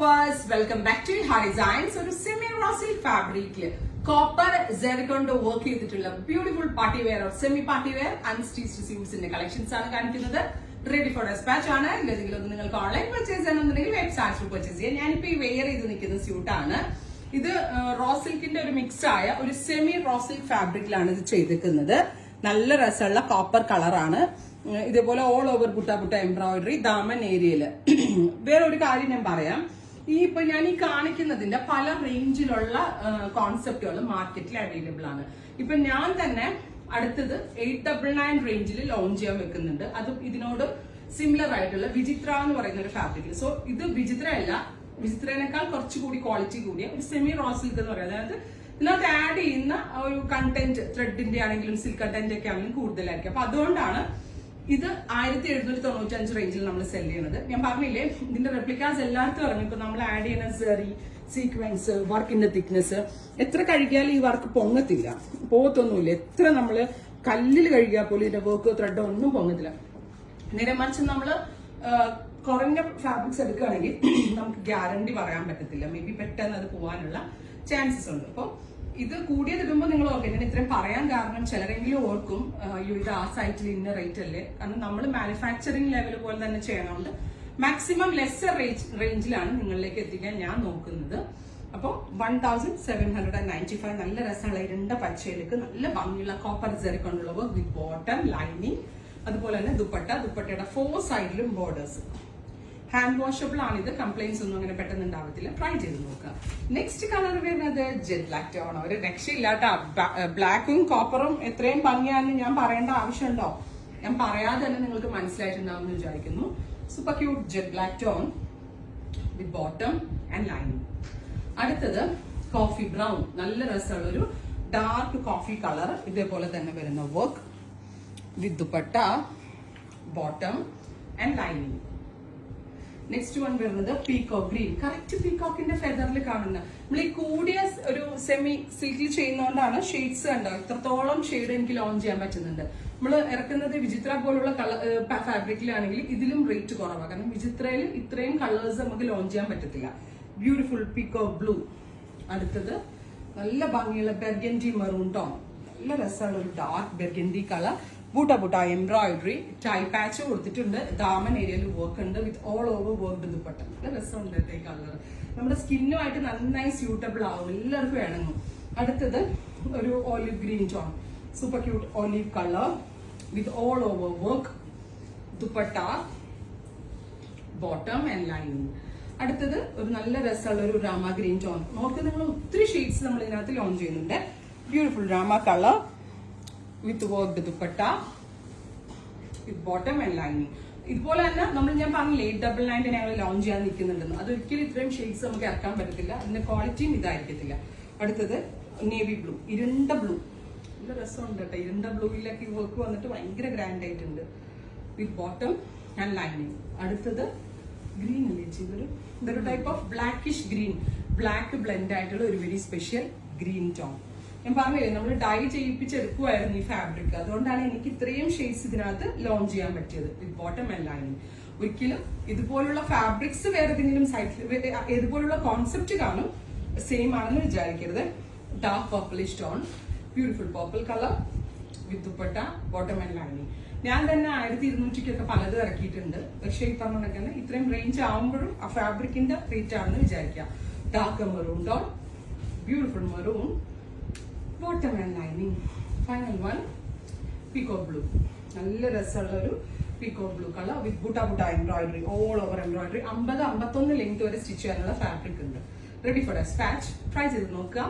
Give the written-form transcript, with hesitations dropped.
lovers, welcome back to Har Designs. ഒരു semi റോസിൽ ഫാബ്രിക്കില് കോപ്പർ ജെറി കൊണ്ട് വർക്ക് ചെയ്തിട്ടുള്ള beautiful party wear or semi party wear unstitched സ്യൂട്ട്സിന്റെ കളക്ഷൻസ് ആണ് കാണിക്കുന്നത്. റെഡി ഫോർ ഡെസ്പാച്ച് ആണ്. ഇല്ലെങ്കിൽ ഒന്ന് നിങ്ങൾക്ക് ഓൺലൈൻ പർച്ചേസ് ചെയ്യണമെന്നുണ്ടെങ്കിൽ വെബ്സൈറ്റിൽ പർച്ചേസ് ചെയ്യാം. ഞാനിപ്പോ ഈ വെയർ ചെയ്ത് നിൽക്കുന്ന സ്യൂട്ടാണ്. ഇത് റോ സിൽക്കിന്റെ ഒരു മിക്സ് ആയ ഒരു സെമി റോ സിൽക്ക് ഫാബ്രിക്കിലാണ് ഇത് ചെയ്തിരിക്കുന്നത്. നല്ല രസമുള്ള കോപ്പർ കളറാണ്. ഇതേപോലെ all over butta embroidery Daman ഏരിയയില്. വേറെ ഒരു കാര്യം ഞാൻ പറയാം, ഇപ്പൊ ഞാൻ ഈ കാണിക്കുന്നതിന്റെ പല റേഞ്ചിലുള്ള കോൺസെപ്റ്റുകൾ മാർക്കറ്റിൽ അവൈലബിൾ ആണ്. ഇപ്പൊ ഞാൻ തന്നെ അടുത്തത് 899 റേഞ്ചിൽ ലോഞ്ച് ചെയ്യാൻ വെക്കുന്നുണ്ട്. അത് ഇതിനോട് സിമിലർ ആയിട്ടുള്ള വിചിത്ര എന്ന് പറയുന്ന ഒരു ഫാബ്രിക്. സോ ഇത് വിചിത്ര അല്ല, വിചിത്രേനേക്കാൾ കുറച്ചുകൂടി ക്വാളിറ്റി കൂടിയ ഒരു സെമി റോ സിൽക്ക് എന്ന് പറയുന്നത്. അതായത് ഇതിനകത്ത് ആഡ് ചെയ്യുന്ന ഒരു കണ്ടന്റ് ത്രെഡിന്റെ ആണെങ്കിലും സിൽക്ക് കണ്ടന്റ് ഒക്കെ ആണെങ്കിലും കൂടുതലായിരിക്കും. അപ്പൊ അതുകൊണ്ടാണ് ഇത് 1795 റേഞ്ചിൽ നമ്മൾ സെൽ ചെയ്യുന്നത്. ഞാൻ പറഞ്ഞില്ലേ, ഇതിന്റെ റെപ്ലിക്കാസ് എല്ലാവർക്കും ഇറങ്ങും. ഇപ്പൊ നമ്മൾ ആഡ് ചെയ്യുന്ന സെറി, സീക്വൻസ്, വർക്കിന്റെ തിക്നെസ് എത്ര കഴുകിയാലും ഈ വർക്ക് പൊങ്ങത്തില്ല, പോകത്തൊന്നുമില്ല. എത്ര നമ്മള് കല്ലിൽ കഴുകിയാൽ പോലും ഇതിന്റെ വർക്കോ ത്രെഡോ ഒന്നും പൊങ്ങത്തില്ല. നേരെ മറിച്ച് നമ്മള് കുറഞ്ഞ ഫാബ്രിക്സ് എടുക്കുകയാണെങ്കിൽ നമുക്ക് ഗ്യാരണ്ടി പറയാൻ പറ്റത്തില്ല. മേ ബി പെട്ടെന്ന് അത് പോകാനുള്ള ചാൻസസ് ഉണ്ട്. അപ്പൊ ഇത് കൂടിയത് ഇടുമ്പോൾ നിങ്ങൾ ഓർക്കും. ഞാൻ ഇത്രയും പറയാൻ കാരണം ചിലരെങ്കിലും ഓർക്കും, ഇത് ആ സൈറ്റിൽ ഇന്ന റേറ്റ് അല്ലേ. കാരണം നമ്മൾ മാനുഫാക്ചറിങ് ലെവൽ പോലെ തന്നെ ചെയ്യണോണ്ട് മാക്സിമം ലെസ്സർ റേഞ്ചിലാണ് നിങ്ങളിലേക്ക് എത്തിക്കാൻ ഞാൻ നോക്കുന്നത്. അപ്പോൾ 1795 നല്ല രസമുള്ള ഇരുണ്ട പച്ചയിലേക്ക് നല്ല ഭംഗിയുള്ള കോപ്പർ ജെറി കൊണ്ടുള്ള വിത്ത് ബോട്ടം ലൈനിങ്, അതുപോലെ തന്നെ ദുപ്പട്ടയുടെ 4 സൈഡിലും ബോർഡേഴ്സ്. ഹാൻഡ് വാഷബിൾ ആണ്. ഇത് കംപ്ലൈൻസ് ഒന്നും അങ്ങനെ പെട്ടെന്ന് ഉണ്ടാവത്തില്ല. ട്രൈ ചെയ്ത് നോക്കുക. നെക്സ്റ്റ് കളർ വരുന്നത് ജെറ്റ് ബ്ലാക്ക് ടോൺ. ഒരു രക്ഷയില്ലാട്ടോ. ബ്ലാക്കും കോപ്പറും എത്രയും ഭംഗിയാണെന്ന് ഞാൻ പറയേണ്ട ആവശ്യമുണ്ടോ? ഞാൻ പറയാതെ തന്നെ നിങ്ങൾക്ക് മനസ്സിലായിട്ടുണ്ടാവും എന്ന് വിചാരിക്കുന്നു. Super cute jet black tone with bottom and lining. അടുത്തത് കോഫി ബ്രൗൺ. നല്ല രസമുള്ള ഒരു ഡാർക്ക് കോഫി കളർ. ഇതേപോലെ തന്നെ വരുന്ന work with dupatta, bottom and lining. Next one വരുന്നത് പീകോക്ക് ഗ്രീൻ. കറക്റ്റ് പീകോക്കിന്റെ ഫെദറിൽ കാണുന്ന നമ്മൾ ഈ കൂടിയ ഒരു സെമി സിൽക്കിൽ ചെയ്യുന്നതുകൊണ്ടാണ് ഷെയ്ഡ്സ് കണ്ടോ ഇത്രത്തോളം ഷെയ്ഡ് എനിക്ക് ലോഞ്ച് ചെയ്യാൻ പറ്റുന്നുണ്ട്. നമ്മൾ ഇറക്കുന്നത് വിചിത്ര പോലുള്ള ഫാബ്രിക്കിലാണെങ്കിൽ ഇതിലും റേറ്റ് കുറവാണ്. കാരണം വിചിത്രയിൽ ഇത്രയും കളേഴ്സ് നമുക്ക് ലോഞ്ച് ചെയ്യാൻ പറ്റത്തില്ല. Beautiful peacock blue. അടുത്തത് നല്ല ഭംഗിയുള്ള ബെർഗൻഡി മെറൂൺ ടോൺ. നല്ല രസമുള്ള ഒരു ഡാർക്ക് ബെർഗൻഡി കളർ. ബൂട്ട എംബ്രോയിഡറി, ടൈ പാച്ച് കൊടുത്തിട്ടുണ്ട്. ദാമൻ ഏരിയയിൽ വർക്ക് ഉണ്ട് with all over work dupatta. നല്ല രസമുണ്ട് ഈ കളർ. നമ്മുടെ സ്കിന്നുമായിട്ട് നന്നായി സ്യൂട്ടബിൾ ആവും, എല്ലാവർക്കും ഇണങ്ങും. അടുത്തത് ഒരു olive green tone. Super cute olive colour with all over work dupatta, bottom and lining. അടുത്തത് ഒരു നല്ല രസമുള്ള ഒരു രാമ ഗ്രീൻ ടോൺ. നോക്ക്, നിങ്ങൾ ഒത്തിരി ഷെയ്ഡ്സ് നമ്മൾ ഇതിനകത്ത് ലോഞ്ച് ചെയ്യുന്നുണ്ട്. Beautiful Rama colour with work dupatta with bottom and lining. ഇതുപോലെ തന്നെ ഞാൻ പറഞ്ഞില്ലേ 899 ഞങ്ങൾ ലോഞ്ച് ചെയ്യാൻ നിൽക്കുന്നുണ്ടെന്ന്. അതൊരിക്കലും ഇത്രയും ഷെയ്ഡ്സ് നമുക്ക് ഇറക്കാൻ പറ്റത്തില്ല. അതിന്റെ ക്വാളിറ്റിയും ഇതായിരിക്കത്തില്ല. അടുത്തത് നേവി ബ്ലൂ, ഇരുണ്ട ബ്ലൂ. നല്ല രസമുണ്ട് കേട്ടോ. ഇരുണ്ട ബ്ലൂയിലൊക്കെ വർക്ക് വന്നിട്ട് ഭയങ്കര ഗ്രാൻഡ് ആയിട്ടുണ്ട് വിത്ത് ബോട്ടം ആൻഡ് ലൈനിങ്. അടുത്തത് ഗ്രീൻ അല്ലേ, ഇതൊരു type of blackish green, black blend ആയിട്ടുള്ള ഒരു വെരി സ്പെഷ്യൽ ഗ്രീൻ ടോൺ. ഞാൻ പറഞ്ഞില്ലേ, നമ്മൾ ഡൈ ചെയ്യിപ്പിച്ചെടുക്കുമായിരുന്നു ഈ ഫാബ്രിക്. അതുകൊണ്ടാണ് എനിക്ക് ഇത്രയും ഷെയ്ഡ്സ് ഇതിനകത്ത് ലോഞ്ച് ചെയ്യാൻ പറ്റിയത് വിത്ത് ബോട്ടം ആൻഡ് ലൈനിങ്. ഒരിക്കലും ഇതുപോലുള്ള ഫാബ്രിക്സ് വേറെ ഏതെങ്കിലും സൈറ്റിൽ ഇതുപോലുള്ള കോൺസെപ്റ്റ് കാണും, സെയിം ആണെന്ന് വിചാരിക്കരുത്. Dark purplish tone, beautiful purple colour with dupatta, bottom and lining. ഞാൻ തന്നെ 1200 പലതും ഇറക്കിയിട്ടുണ്ട്. പക്ഷെ ഈ പറഞ്ഞ ഇത്രയും റേഞ്ച് ആവുമ്പോഴും ആ ഫാബ്രിക്കിന്റെ റേറ്റ് ആണെന്ന് വിചാരിക്കാം. Dark maroon tone, beautiful maroon, bottom and lining. Final one peacock blue. നല്ല രസമുള്ള ഒരു peacock blue colour with butta embroidery, all over embroidery. 50-51 length വരെ സ്റ്റിച്ച് ചെയ്യാനുള്ള ഫാബ്രിക് ഉണ്ട്. Ready for despatch. ട്രൈ ചെയ്ത് നോക്കുക.